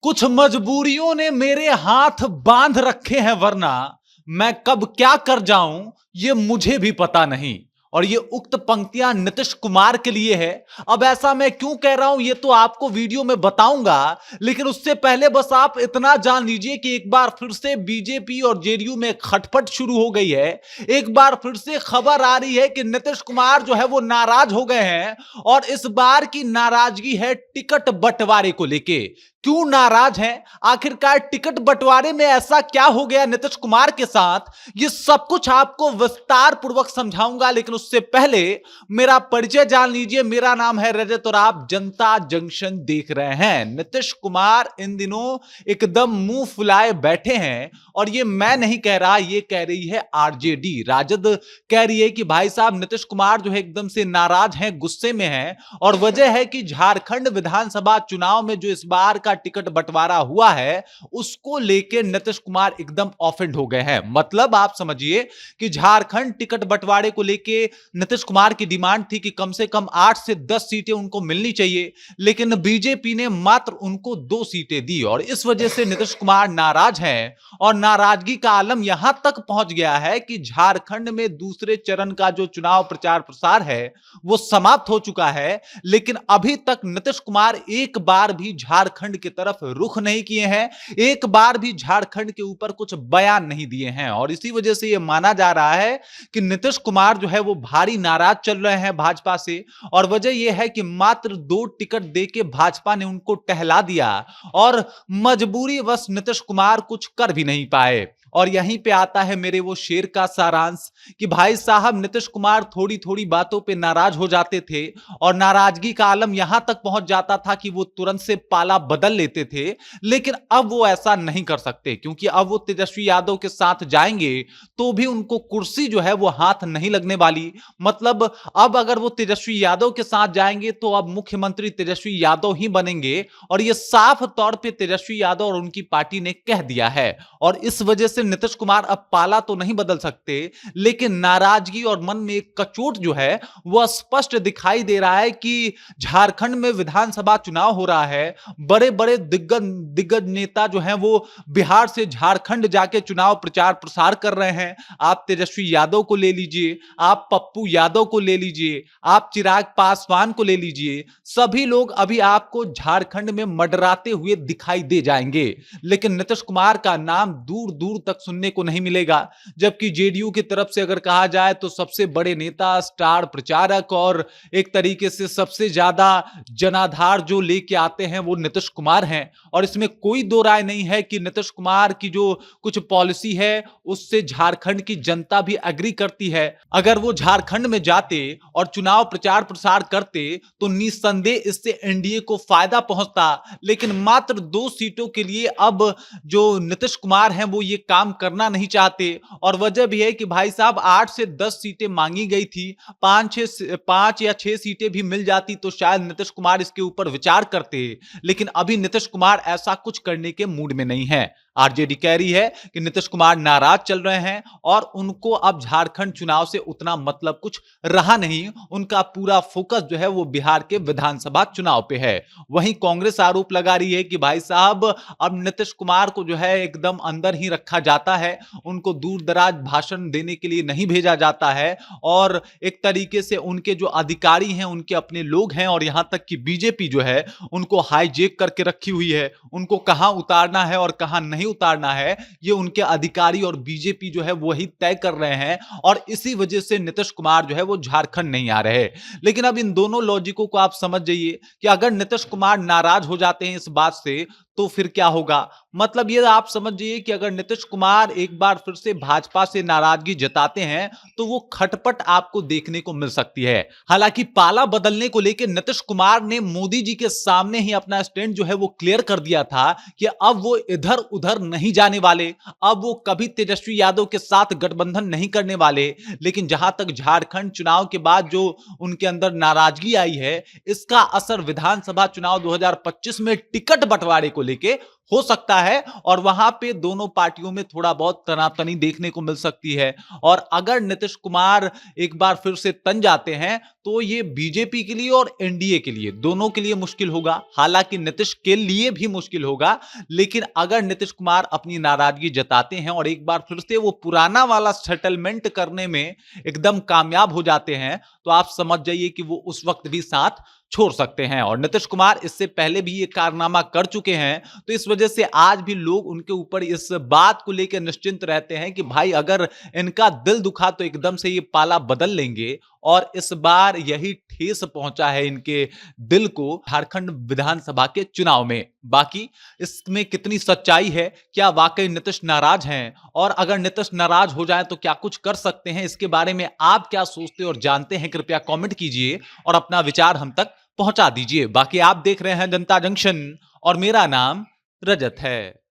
कुछ मजबूरियों ने मेरे हाथ बांध रखे हैं, वरना मैं कब क्या कर जाऊं ये मुझे भी पता नहीं। और ये उक्त पंक्तियां नीतीश कुमार के लिए है। अब ऐसा मैं क्यों कह रहा हूं ये तो आपको वीडियो में बताऊंगा, लेकिन उससे पहले बस आप इतना जान लीजिए कि एक बार फिर से बीजेपी और जेडीयू में खटपट शुरू हो गई है। एक बार फिर से खबर आ रही है कि नीतीश कुमार जो है वो नाराज हो गए हैं, और इस बार की नाराजगी है टिकट बंटवारे को लेके। क्यों नाराज हैं? आखिरकार टिकट बंटवारे में ऐसा क्या हो गया नीतीश कुमार के साथ? ये सब कुछ आपको विस्तार पूर्वक समझाऊंगा, लेकिन उससे पहले मेरा परिचय जान लीजिए। मेरा नाम है रजत और आप जनता जंक्शन देख रहे हैं। नीतीश कुमार इन दिनों एकदम मुंह फुलाए बैठे हैं, और ये मैं नहीं कह रहा, ये कह रही है आरजेडी, राजद कह रही है कि भाई साहब नीतीश कुमार जो है एकदम से नाराज हैं, गुस्से में हैं। और वजह है कि झारखंड विधानसभा चुनाव में जो इस बार का टिकट बंटवारा हुआ है उसको लेकर नीतीश कुमार एकदम ऑफेंड हो गए हैं। मतलब आप समझिए कि झारखंड टिकट बंटवारे को लेकर नीतीश कुमार की डिमांड थी कि कम से कम 8 से 10 सीटें उनको मिलनी चाहिए, लेकिन बीजेपी ने मात्र उनको 2 सीटें दी, और इस वजह से नीतीश कुमार नाराज हैं। और नाराजगी का आलम यहां तक पहुंच गया है कि झारखंड में दूसरे चरण का जो चुनाव प्रचार प्रसार है वो समाप्त हो चुका है, लेकिन अभी तक नीतीश कुमार एक बार भी झारखंड की तरफ रुख नहीं किए हैं, एक बार भी झारखंड के ऊपर कुछ बयान नहीं दिए हैं। और इसी वजह से यह माना जा रहा है कि नीतीश कुमार जो है वो भारी नाराज चल रहे हैं भाजपा से। और वजह यह है कि मात्र 2 टिकट देके भाजपा ने उनको टहला दिया, और मजबूरी वश नीतीश कुमार कुछ कर भी नहीं पाए। और यहीं पे आता है मेरे वो शेर का सारांश कि भाई साहब नीतीश कुमार थोड़ी थोड़ी बातों पे नाराज हो जाते थे, और नाराजगी का आलम यहां तक पहुंच जाता था कि वो तुरंत से पाला बदल लेते थे। लेकिन अब वो ऐसा नहीं कर सकते, क्योंकि अब वो तेजस्वी यादव के साथ जाएंगे तो भी उनको कुर्सी जो है वो हाथ नहीं लगने वाली। मतलब अब अगर वो तेजस्वी यादव के साथ जाएंगे तो अब मुख्यमंत्री तेजस्वी यादव ही बनेंगे, और ये साफ तौर पे तेजस्वी यादव और उनकी पार्टी ने कह दिया है। और इस वजह से नीतीश कुमार अब पाला तो नहीं बदल सकते, लेकिन नाराजगी और मन में एक कचोट जो है वह स्पष्ट दिखाई दे रहा है कि झारखंड में विधानसभा चुनाव हो रहा है। बड़े बड़े दिग्गज दिग्गज नेता जो हैं वो बिहार से झारखंड जाके चुनाव प्रचार प्रसार कर रहे हैं। आप तेजस्वी यादव को ले लीजिए, आप पप्पू यादव को ले लीजिए, आप चिराग पासवान को ले लीजिए, सभी लोग अभी आपको झारखंड में मंडराते हुए दिखाई दे जाएंगे, लेकिन नीतीश कुमार का नाम दूर दूर तक सुनने को नहीं मिलेगा। जबकि जेडीयू की तरफ से अगर कहा जाए तो सबसे बड़े नेता, स्टार प्रचारक और एक तरीके से सबसे ज्यादा जनाधार जो लेके आते हैं वो नीतीश कुमार हैं। और इसमें कोई दो राय नहीं है कि नीतीश कुमार की जो कुछ पॉलिसी है उससे झारखंड की जनता भी एग्री करती है। अगर वो झारखंड में जाते और चुनाव प्रचार प्रसार करते तो निस्संदेह इससे एनडीए को फायदा पहुंचता, लेकिन मात्र 2 सीटों के लिए अब जो नीतीश कुमार हैं वो ये काम करना नहीं चाहते। और वजह भी है कि भाई साहब 8 से 10 सीटें मांगी गई थी, 5 या 6 सीटें भी मिल जाती तो शायद नीतीश कुमार इसके ऊपर विचार करते, लेकिन अभी नीतीश कुमार ऐसा कुछ करने के मूड में नहीं है। आरजेडी कह रही है कि नीतीश कुमार नाराज चल रहे हैं, और उनको अब झारखंड चुनाव से उतना मतलब कुछ रहा नहीं। उनका पूरा फोकस जो है वो बिहार के विधानसभा चुनाव पे है। वहीं कांग्रेस आरोप लगा रही है कि भाई साहब अब नीतीश कुमार को जो है एकदम अंदर ही रखा जाता है, उनको दूर दराज भाषण देने के लिए नहीं भेजा जाता है, और एक तरीके से उनके जो अधिकारी हैं उनके अपने लोग हैं, और यहां तक कि बीजेपी जो है उनको हाईजेक करके रखी हुई है। उनको कहां उतारना है और कहां नहीं उतारना है ये उनके अधिकारी और बीजेपी जो है वही तय कर रहे हैं, और इसी वजह से नीतीश कुमार जो है वो झारखंड नहीं आ रहे। लेकिन अब इन दोनों लॉजिकों को आप समझ जाइए कि अगर नीतीश कुमार नाराज हो जाते हैं इस बात से तो फिर क्या होगा। मतलब ये आप समझ जाइए कि अगर नीतीश कुमार एक बार फिर से भाजपा से नाराजगी जताते हैं तो वो खटपट आपको देखने को मिल सकती है। हालांकि पाला बदलने को लेकर नीतीश कुमार ने मोदी जी के सामने ही अपना स्टैंड जो है वो क्लियर कर दिया था कि अब वो इधर उधर नहीं जाने वाले, अब वो कभी तेजस्वी यादव के साथ गठबंधन नहीं करने वाले। लेकिन जहां तक झारखंड चुनाव के बाद जो उनके अंदर नाराजगी आई है, इसका असर विधानसभा चुनाव 2025 में टिकट बंटवारे को लेके हो सकता है और वहां पे दोनों पार्टियों में थोड़ा बहुत तनातनी देखने को मिल सकती है। और अगर नीतीश कुमार एक बार फिर से तन जाते हैं तो ये बीजेपी के लिए और एनडीए के लिए दोनों के लिए मुश्किल होगा। हालांकि नीतीश के लिए भी मुश्किल होगा, लेकिन अगर नीतीश कुमार अपनी नाराजगी जताते हैं और एक बार फिर से वो पुराना वाला सेटलमेंट करने में एकदम कामयाब हो जाते हैं तो आप समझ जाइए कि वो उस वक्त भी साथ छोड़ सकते हैं। और नीतीश कुमार इससे पहले भी ये कारनामा कर चुके हैं, तो इस वजह से आज भी लोग उनके ऊपर इस बात को लेकर निश्चिंत रहते हैं कि भाई अगर इनका दिल दुखा तो एकदम से ये पाला बदल लेंगे। और इस बार यही ठेस पहुंचा है इनके दिल को झारखंड विधानसभा के चुनाव में। बाकी इसमें कितनी सच्चाई है, क्या वाकई नीतीश नाराज हैं, और अगर नीतीश नाराज हो जाए तो क्या कुछ कर सकते हैं, इसके बारे में आप क्या सोचते और जानते हैं, कृपया कमेंट कीजिए और अपना विचार हम तक पहुंचा दीजिए। बाकी आप देख रहे हैं जनता जंक्शन और मेरा नाम रजत है।